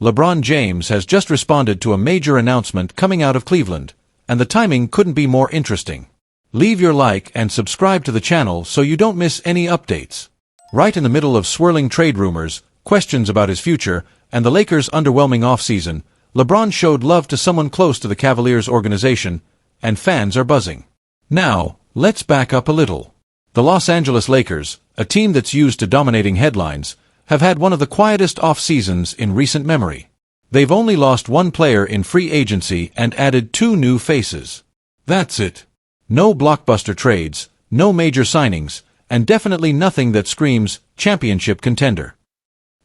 LeBron James has just responded to a major announcement coming out of Cleveland, and the timing couldn't be more interesting. Leave your like and subscribe to the channel so you don't miss any updates. Right in the middle of swirling trade rumors, questions about his future, and the Lakers' underwhelming offseason, LeBron showed love to someone close to the Cavaliers organization, and fans are buzzing. Now, let's back up a little. The Los Angeles Lakers, a team that's used to dominating headlines, have had one of the quietest off-seasons in recent memory. They've only lost one player in free agency and added 2 new faces. That's it. No blockbuster trades, no major signings, and definitely nothing that screams championship contender.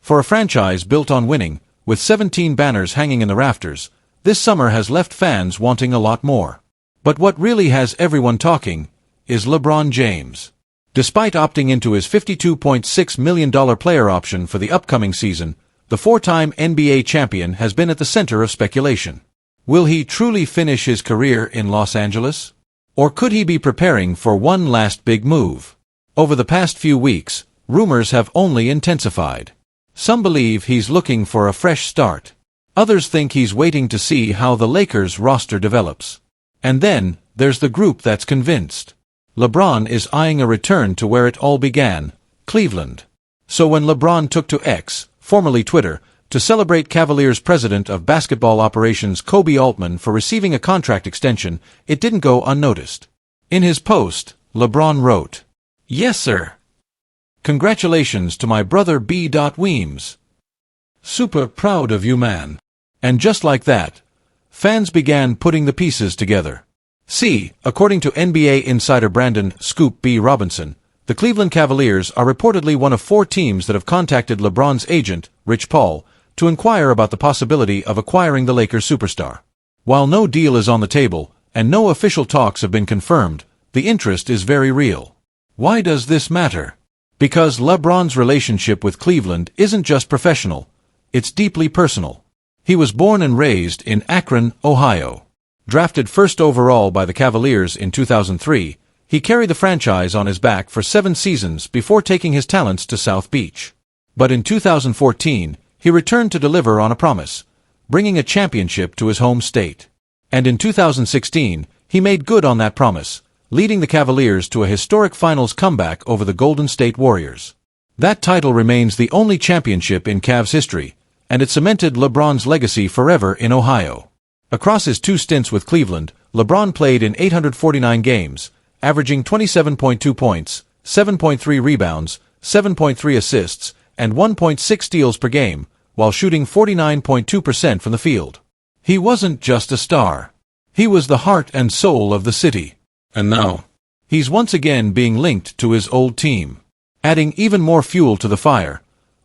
For a franchise built on winning, with 17 banners hanging in the rafters, this summer has left fans wanting a lot more. But what really has everyone talking is LeBron James. Despite opting into his $52.6 million player option for the upcoming season, the 4-time NBA champion has been at the center of speculation. Will he truly finish his career in Los Angeles? Or could he be preparing for one last big move? Over the past few weeks, rumors have only intensified. Some believe he's looking for a fresh start. Others think he's waiting to see how the Lakers' roster develops. And then, there's the group that's convinced. LeBron is eyeing a return to where it all began, Cleveland. So when LeBron took to X, formerly Twitter, to celebrate Cavaliers president of basketball operations Kobe Altman for receiving a contract extension, it didn't go unnoticed. In his post, LeBron wrote, "Yes, sir. Congratulations to my brother B. Weems. Super proud of you, man." And just like that, fans began putting the pieces together. See, according to NBA insider Brandon "Scoop" B. Robinson, the Cleveland Cavaliers are reportedly one of 4 teams that have contacted LeBron's agent, Rich Paul, to inquire about the possibility of acquiring the Lakers superstar. While no deal is on the table, and no official talks have been confirmed, the interest is very real. Why does this matter? Because LeBron's relationship with Cleveland isn't just professional, it's deeply personal. He was born and raised in Akron, Ohio. Drafted first overall by the Cavaliers in 2003, he carried the franchise on his back for 7 seasons before taking his talents to South Beach. But in 2014, he returned to deliver on a promise, bringing a championship to his home state. And in 2016, he made good on that promise, leading the Cavaliers to a historic finals comeback over the Golden State Warriors. That title remains the only championship in Cavs history, and it cemented LeBron's legacy forever in Ohio. Across his 2 stints with Cleveland, LeBron played in 849 games, averaging 27.2 points, 7.3 rebounds, 7.3 assists, and 1.6 steals per game, while shooting 49.2% from the field. He wasn't just a star. He was the heart and soul of the city. And now, he's once again being linked to his old team. Adding even more fuel to the fire,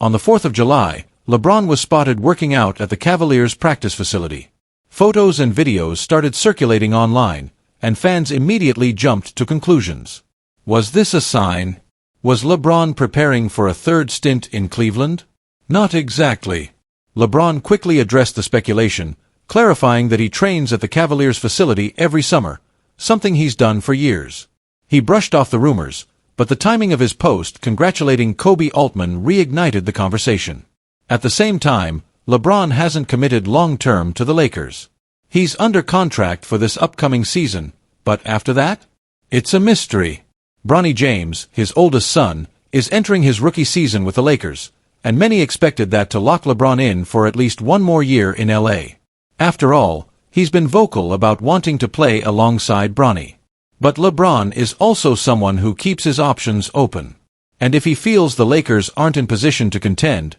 on the 4th of July, LeBron was spotted working out at the Cavaliers' practice facility. Photos and videos started circulating online, and fans immediately jumped to conclusions. Was this a sign? Was LeBron preparing for a 3rd stint in Cleveland? Not exactly. LeBron quickly addressed the speculation, clarifying that he trains at the Cavaliers facility every summer, something he's done for years. He brushed off the rumors, but the timing of his post congratulating Kobe Altman reignited the conversation. At the same time, LeBron hasn't committed long-term to the Lakers. He's under contract for this upcoming season, but after that? It's a mystery. Bronny James, his oldest son, is entering his rookie season with the Lakers, and many expected that to lock LeBron in for at least one more year in LA. After all, he's been vocal about wanting to play alongside Bronny. But LeBron is also someone who keeps his options open. And if he feels the Lakers aren't in position to contend,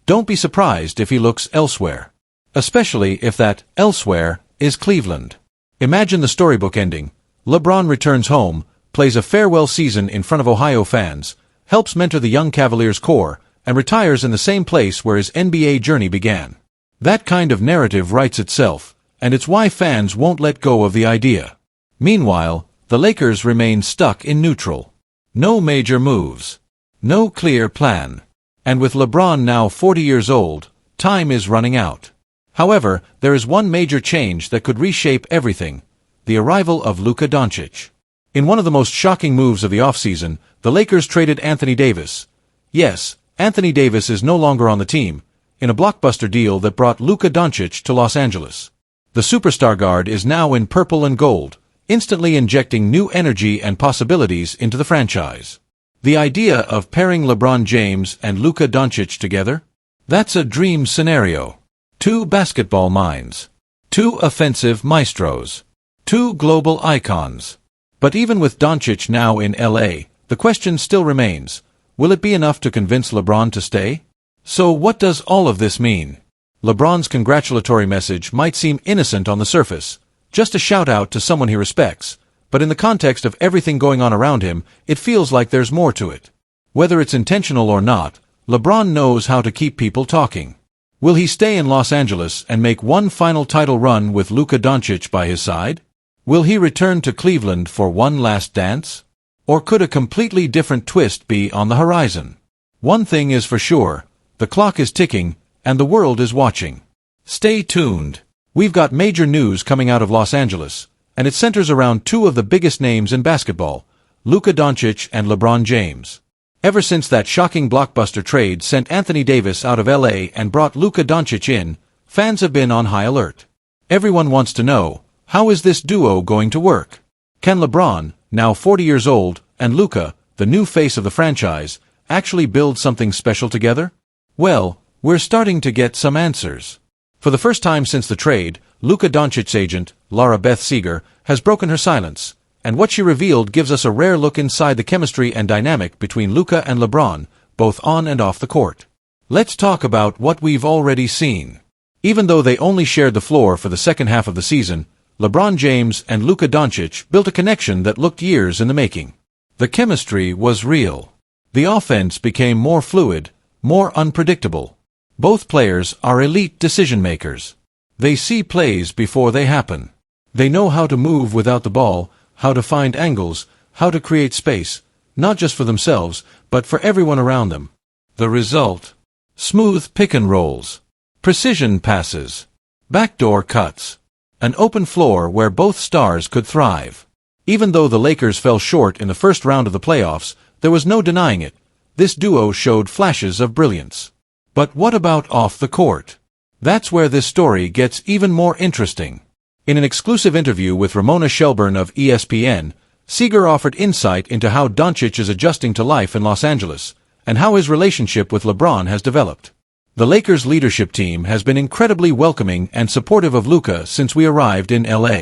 don't be surprised if he looks elsewhere. Especially if that elsewhere is Cleveland. Imagine the storybook ending. LeBron returns home, plays a farewell season in front of Ohio fans, helps mentor the young Cavaliers core, and retires in the same place where his NBA journey began. That kind of narrative writes itself, and it's why fans won't let go of the idea. Meanwhile, the Lakers remain stuck in neutral. No major moves. No clear plan. And with LeBron now 40 years old, time is running out. However, there is one major change that could reshape everything: the arrival of Luca Doncic. In one of the most shocking moves of the offseason, the Lakers traded Anthony Davis. Yes, Anthony Davis is no longer on the team, in a blockbuster deal that brought Luca Doncic to Los Angeles. The superstar guard is now in purple and gold, instantly injecting new energy and possibilities into the franchise. The idea of pairing LeBron James and Luca Doncic together? That's a dream scenario. Two basketball minds. Two offensive maestros. Two global icons. But even with Doncic now in LA, the question still remains, will it be enough to convince LeBron to stay? So what does all of this mean? LeBron's congratulatory message might seem innocent on the surface, just a shout-out to someone he respects, but in the context of everything going on around him, it feels like there's more to it. Whether it's intentional or not, LeBron knows how to keep people talking. Will he stay in Los Angeles and make one final title run with Luca Doncic by his side? Will he return to Cleveland for one last dance? Or could a completely different twist be on the horizon? One thing is for sure, the clock is ticking, and the world is watching. Stay tuned. We've got major news coming out of Los Angeles, and it centers around two of the biggest names in basketball, Luca Doncic and LeBron James. Ever since that shocking blockbuster trade sent Anthony Davis out of LA and brought Luca Doncic in, fans have been on high alert. Everyone wants to know, how is this duo going to work? Can LeBron, now 40 years old, and Luca, the new face of the franchise, actually build something special together? Well, we're starting to get some answers. For the first time since the trade, Luca Doncic's agent, Laura Beth Seeger, has broken her silence, and what she revealed gives us a rare look inside the chemistry and dynamic between Luca and LeBron, both on and off the court. Let's talk about what we've already seen. Even though they only shared the floor for the second half of the season, LeBron James and Luca Doncic built a connection that looked years in the making. The chemistry was real. The offense became more fluid, more unpredictable. Both players are elite decision-makers. They see plays before they happen. They know how to move without the ball, how to find angles, how to create space, not just for themselves, but for everyone around them. The result? Smooth pick-and-rolls, precision passes, backdoor cuts, an open floor where both stars could thrive. Even though the Lakers fell short in the first round of the playoffs, there was no denying it. This duo showed flashes of brilliance. But what about off the court? That's where this story gets even more interesting. In an exclusive interview with Ramona Shelburne of ESPN, Seeger offered insight into how Doncic is adjusting to life in Los Angeles, and how his relationship with LeBron has developed. The Lakers' leadership team has been incredibly welcoming and supportive of Luca since we arrived in LA.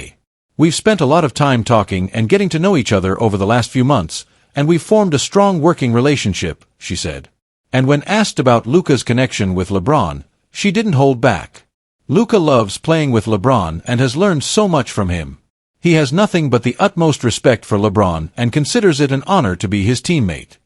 We've spent a lot of time talking and getting to know each other over the last few months, and we've formed a strong working relationship, she said. And when asked about Luca's connection with LeBron, she didn't hold back. Luca loves playing with LeBron and has learned so much from him. He has nothing but the utmost respect for LeBron and considers it an honor to be his teammate.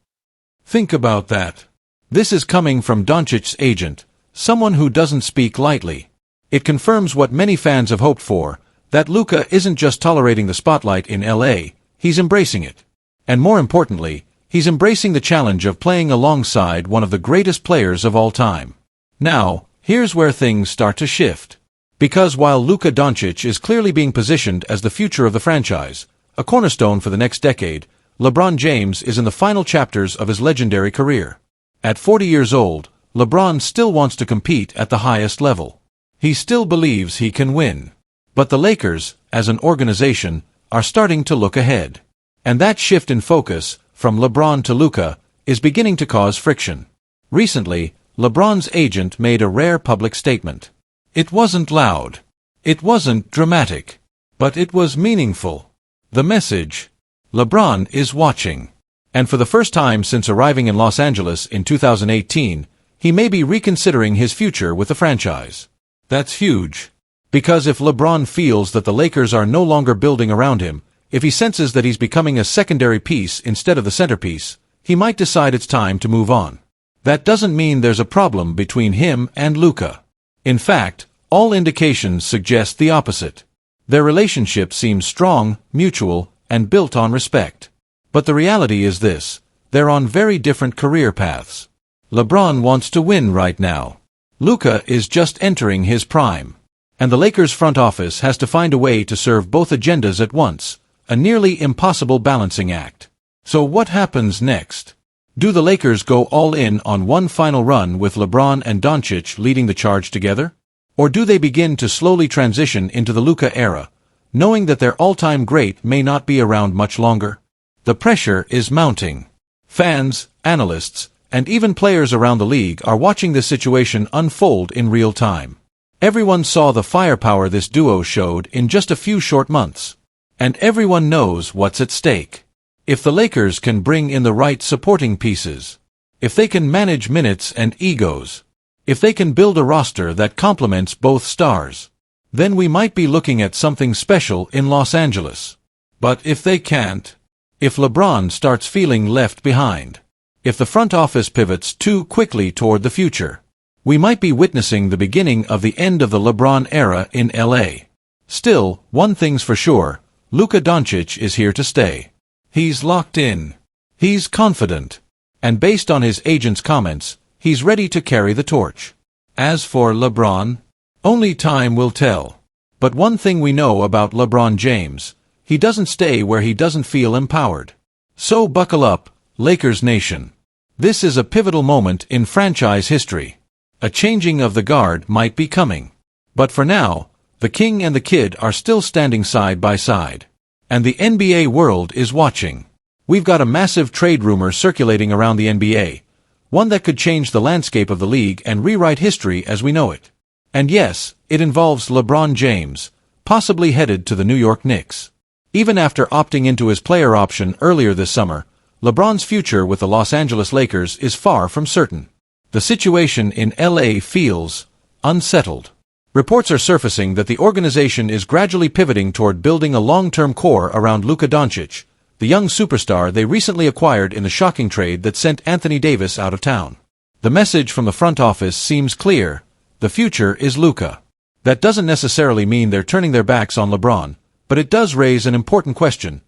Think about that. This is coming from Doncic's agent, someone who doesn't speak lightly. It confirms what many fans have hoped for, that Luca isn't just tolerating the spotlight in LA, he's embracing it. And more importantly, he's embracing the challenge of playing alongside one of the greatest players of all time. Now, here's where things start to shift. Because while Luca Doncic is clearly being positioned as the future of the franchise, a cornerstone for the next decade, LeBron James is in the final chapters of his legendary career. At 40 years old, LeBron still wants to compete at the highest level. He still believes he can win. But the Lakers, as an organization, are starting to look ahead. And that shift in focus, from LeBron to Luca, is beginning to cause friction. Recently, LeBron's agent made a rare public statement. It wasn't loud. It wasn't dramatic. But it was meaningful. The message: LeBron is watching. And for the first time since arriving in Los Angeles in 2018, he may be reconsidering his future with the franchise. That's huge. Because if LeBron feels that the Lakers are no longer building around him, if he senses that he's becoming a secondary piece instead of the centerpiece, he might decide it's time to move on. That doesn't mean there's a problem between him and Luca. In fact, all indications suggest the opposite. Their relationship seems strong, mutual, and built on respect. But the reality is this: they're on very different career paths. LeBron wants to win right now. Luca is just entering his prime. And the Lakers front office has to find a way to serve both agendas at once, a nearly impossible balancing act. So what happens next? Do the Lakers go all in on one final run with LeBron and Doncic leading the charge together? Or do they begin to slowly transition into the Luca era, knowing that their all-time great may not be around much longer? The pressure is mounting. Fans, analysts, and even players around the league are watching this situation unfold in real time. Everyone saw the firepower this duo showed in just a few short months. And everyone knows what's at stake. If the Lakers can bring in the right supporting pieces, if they can manage minutes and egos, if they can build a roster that complements both stars, then we might be looking at something special in Los Angeles. But if they can't, if LeBron starts feeling left behind, if the front office pivots too quickly toward the future, we might be witnessing the beginning of the end of the LeBron era in LA. Still, one thing's for sure, Luca Doncic is here to stay. He's locked in. He's confident. And based on his agent's comments, he's ready to carry the torch. As for LeBron, only time will tell. But one thing we know about LeBron James, he doesn't stay where he doesn't feel empowered. So buckle up, Lakers Nation. This is a pivotal moment in franchise history. A changing of the guard might be coming. But for now, the King and the Kid are still standing side by side. And the NBA world is watching. We've got a massive trade rumor circulating around the NBA, one that could change the landscape of the league and rewrite history as we know it. And yes, it involves LeBron James, possibly headed to the New York Knicks. Even after opting into his player option earlier this summer, LeBron's future with the Los Angeles Lakers is far from certain. The situation in LA feels unsettled. Reports are surfacing that the organization is gradually pivoting toward building a long-term core around Luca Doncic, the young superstar they recently acquired in the shocking trade that sent Anthony Davis out of town. The message from the front office seems clear: the future is Luca. That doesn't necessarily mean they're turning their backs on LeBron, but it does raise an important question.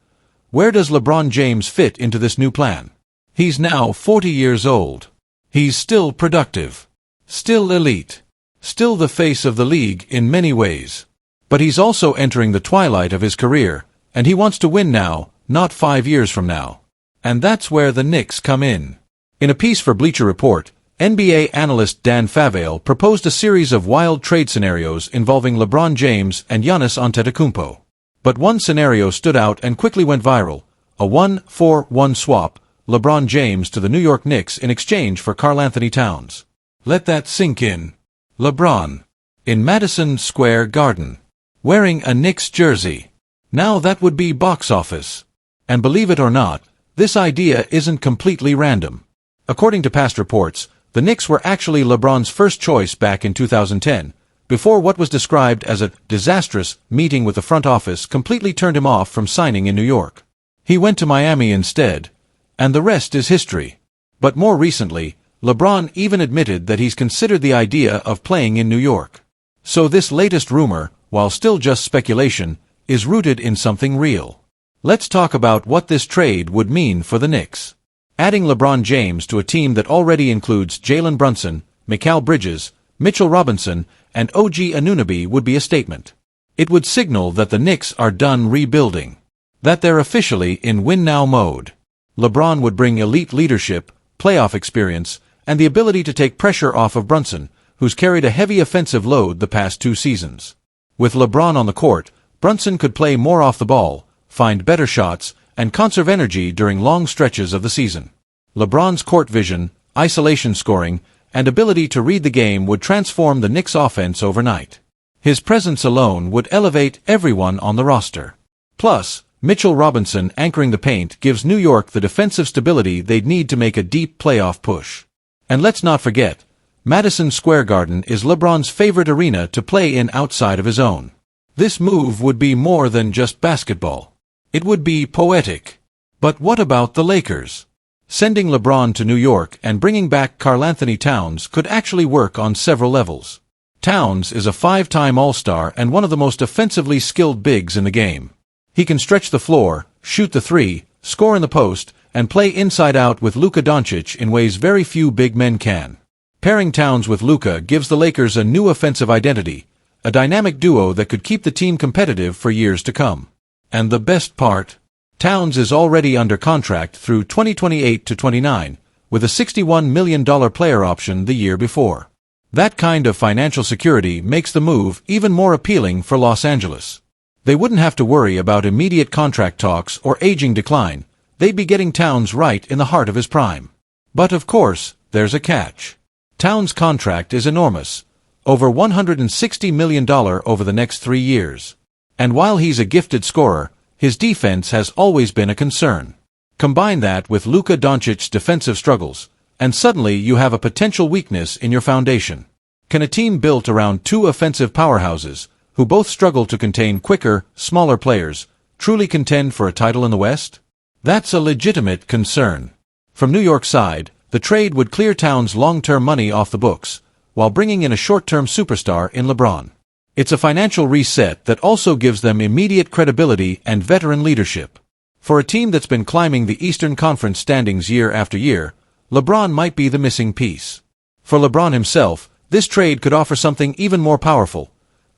Where does LeBron James fit into this new plan? He's now 40 years old. He's still productive. Still elite. Still the face of the league in many ways. But he's also entering the twilight of his career, and he wants to win now, not 5 years from now. And that's where the Knicks come in. In a piece for Bleacher Report, NBA analyst Dan Favale proposed a series of wild trade scenarios involving LeBron James and Giannis Antetokounmpo. But one scenario stood out and quickly went viral: a 1-for-1 swap, LeBron James to the New York Knicks in exchange for Karl-Anthony Towns. Let that sink in. LeBron, in Madison Square Garden, wearing a Knicks jersey. Now that would be box office. And believe it or not, this idea isn't completely random. According to past reports, the Knicks were actually LeBron's first choice back in 2010, before what was described as a disastrous meeting with the front office completely turned him off from signing in New York. He went to Miami instead, and the rest is history. But more recently, LeBron even admitted that he's considered the idea of playing in New York. So this latest rumor, while still just speculation, is rooted in something real. Let's talk about what this trade would mean for the Knicks. Adding LeBron James to a team that already includes Jalen Brunson, Mikal Bridges, Mitchell Robinson, and OG Anunoby would be a statement. It would signal that the Knicks are done rebuilding. That they're officially in win-now mode. LeBron would bring elite leadership, playoff experience, and the ability to take pressure off of Brunson, who's carried a heavy offensive load the past 2 seasons. With LeBron on the court, Brunson could play more off the ball, find better shots, and conserve energy during long stretches of the season. LeBron's court vision, isolation scoring, and ability to read the game would transform the Knicks' offense overnight. His presence alone would elevate everyone on the roster. Plus, Mitchell Robinson anchoring the paint gives New York the defensive stability they'd need to make a deep playoff push. And let's not forget, Madison Square Garden is LeBron's favorite arena to play in outside of his own. This move would be more than just basketball. It would be poetic. But what about the Lakers? Sending LeBron to New York and bringing back Karl-Anthony Towns could actually work on several levels. Towns is a 5-time All-Star and one of the most offensively skilled bigs in the game. He can stretch the floor, shoot the three, score in the post, and play inside-out with Luca Doncic in ways very few big men can. Pairing Towns with Luca gives the Lakers a new offensive identity, a dynamic duo that could keep the team competitive for years to come. And the best part? Towns is already under contract through 2028 to 29, with a $61 million player option the year before. That kind of financial security makes the move even more appealing for Los Angeles. They wouldn't have to worry about immediate contract talks or aging decline. They'd be getting Towns right in the heart of his prime. But of course, there's a catch. Towns' contract is enormous, over $160 million over the next 3 years. And while he's a gifted scorer, his defense has always been a concern. Combine that with Luca Doncic's defensive struggles, and suddenly you have a potential weakness in your foundation. Can a team built around two offensive powerhouses, who both struggle to contain quicker, smaller players, truly contend for a title in the West? That's a legitimate concern. From New York's side, the trade would clear Towns' long-term money off the books, while bringing in a short-term superstar in LeBron. It's a financial reset that also gives them immediate credibility and veteran leadership. For a team that's been climbing the Eastern Conference standings year after year, LeBron might be the missing piece. For LeBron himself, this trade could offer something even more powerful,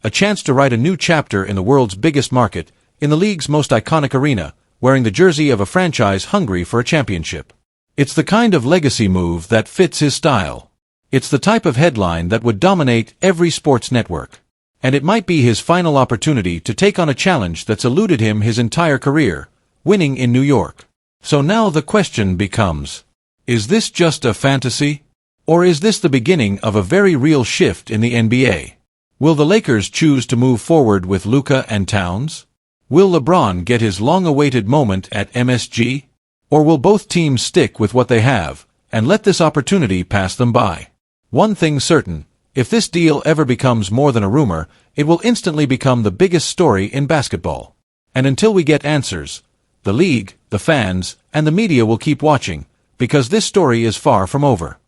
a chance to write a new chapter in the world's biggest market, in the league's most iconic arena, wearing the jersey of a franchise hungry for a championship. It's the kind of legacy move that fits his style. It's the type of headline that would dominate every sports network. And it might be his final opportunity to take on a challenge that's eluded him his entire career, winning in New York. So now the question becomes, is this just a fantasy? Or is this the beginning of a very real shift in the NBA? Will the Lakers choose to move forward with Luca and Towns? Will LeBron get his long-awaited moment at MSG? Or will both teams stick with what they have, and let this opportunity pass them by? One thing's certain, if this deal ever becomes more than a rumor, it will instantly become the biggest story in basketball. And until we get answers, the league, the fans, and the media will keep watching, because this story is far from over.